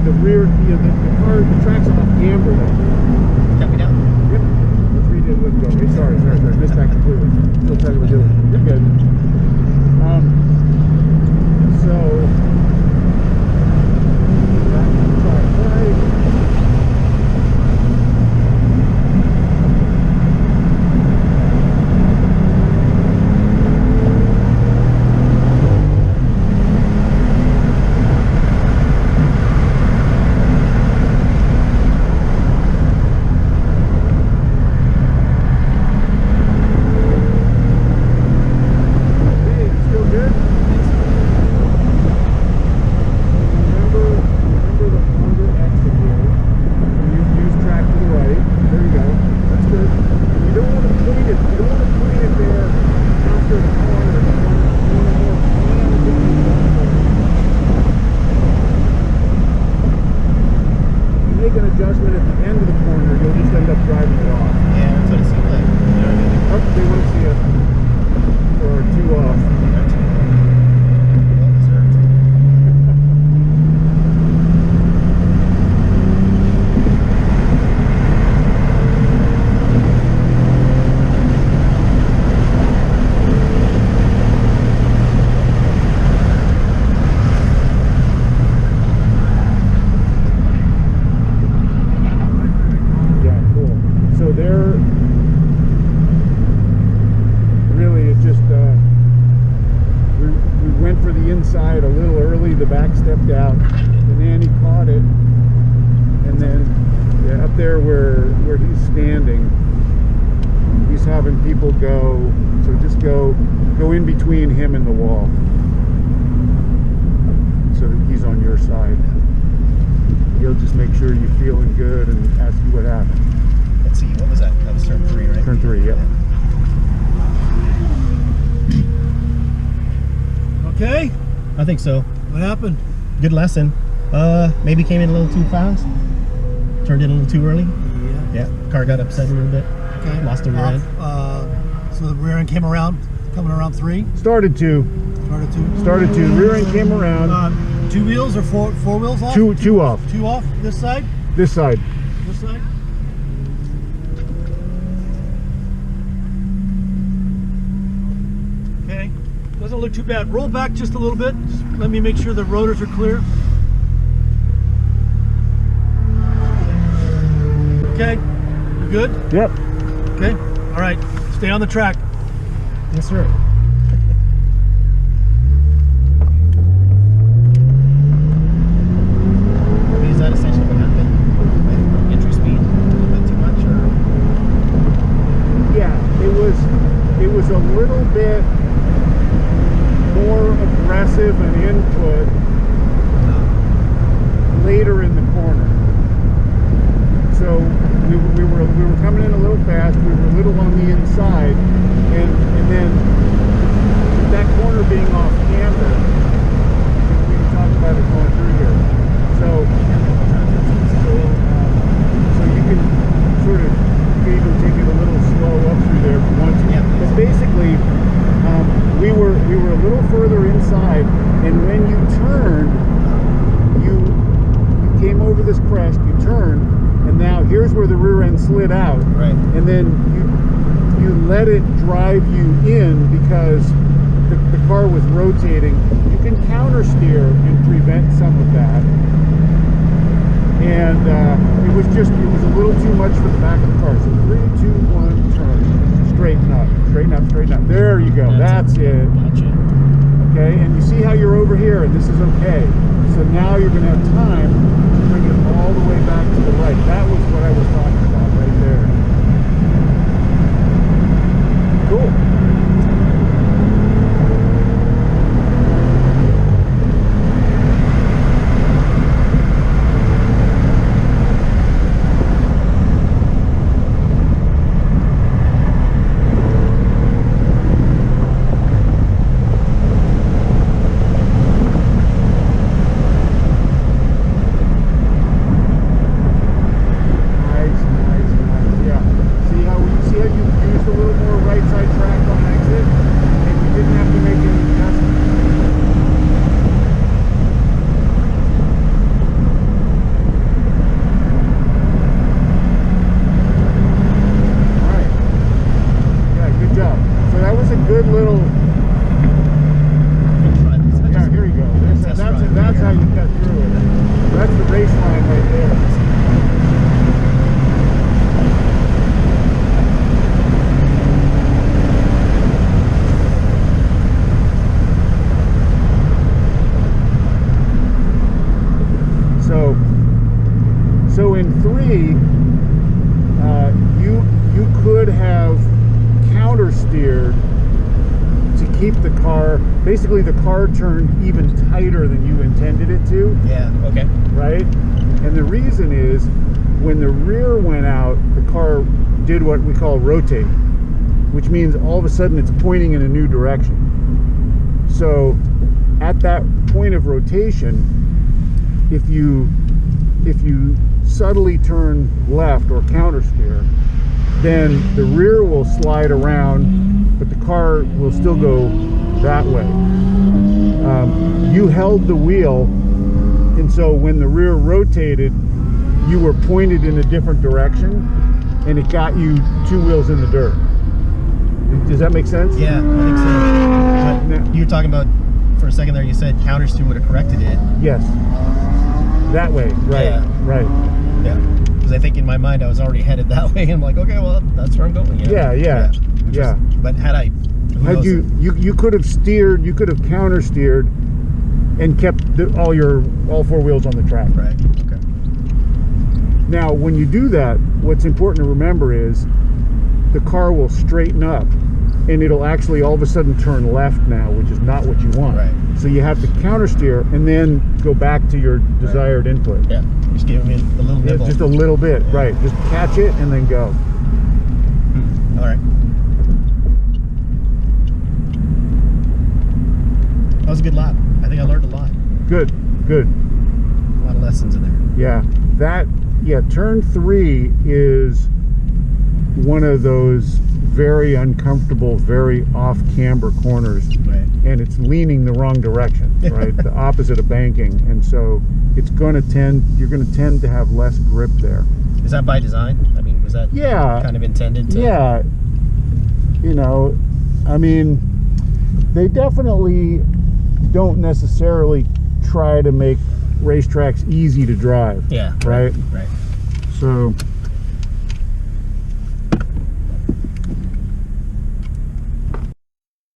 the rear, the track's off camber there. Cut me down? Yep. Let's read it. Let's go. Hey, sorry. Missed that completely. Still trying to do it. You're good. So, back to the track right. Inside a little early, the back stepped out, the nanny caught it, and then up there where he's standing, he's having people go, so just go in between him and the wall, so that he's on your side. He'll just make sure you're feeling good and ask you what happened. Let's see, what was that? That was turn 3, right? Turn 3, yep. Okay. I think so. What happened? Good lesson. Maybe came in a little too fast. Turned in a little too early. Yeah. Yeah. Car got upset a little bit. Okay. Lost the rear end. So the rear end came around, coming around 3. Started to. Rear end came around. 2 wheels or four wheels off? Two off. 2 off. This side. This side. This side. Okay. Doesn't look too bad. Roll back just a little bit. Just let me make sure the rotors are clear. Okay. You good? Yep. Okay. All right. Stay on the track. Yes, sir. Is that essentially what happened? Like entry speed a little bit too much, or? Yeah, it was a little bit more aggressive an input later in the corner. So we were coming in a little fast. We were a little on the inside, and then with that corner being off camber, we can talk about it going through here. So you can sort of even take it a little slow up through there if you want to. Yeah, but basically, we were a little further inside, and when you turned, you came over this crest, you turned, and now here's where the rear end slid out. Right. And then you let it drive you in because the car was rotating. You can counter steer and prevent some of that. And it was a little too much for the back of the car. So 3, 2, 1, turn. Straighten up, straighten up, straighten up. There you go. That's it. Gotcha. Okay, and you see how you're over here, and this is okay. So now you're going to have time to bring it all the way back to the right. That was what I was talking about right there. Cool. basically the car turned even tighter than you intended it to, Yeah. Okay. right? And the reason is when the rear went out, the car did what we call rotate, which means all of a sudden it's pointing in a new direction. So at that point of rotation, if you subtly turn left or counter steer, then the rear will slide around, but the car will still go that way. You held the wheel, and so when the rear rotated, you were pointed in a different direction, and it got you 2 wheels in the dirt. Does that make sense? Yeah, I think so. But you were talking about, for a second there, you said counter steer would have corrected it. Yes. That way, right, Yeah. right. Yeah. Because I think in my mind I was already headed that way, and I'm like, okay, well, that's where I'm going. Yeah. But had I... Had you could have steered, you could have counter steered, and kept all 4 wheels on the track. Right. Okay. Now, when you do that, what's important to remember is the car will straighten up, and it'll actually all of a sudden turn left now, which is not what you want. Right. So you have to counter steer and then go back to your desired input. Yeah. Just give me a little nibble. Just a little bit, Yeah. right. Just catch it and then go. All right. That was a good lap. I think I learned a lot. Good, good. A lot of lessons in there. Yeah, turn 3 is one of those very uncomfortable, very off-camber corners. Right. And it's leaning the wrong direction, right? The opposite of banking. And so you're going to tend to have less grip there. Is that by design? I mean, was that kind of intended to... Yeah. You know, I mean, they definitely don't necessarily try to make racetracks easy to drive. Yeah. Right? Right. So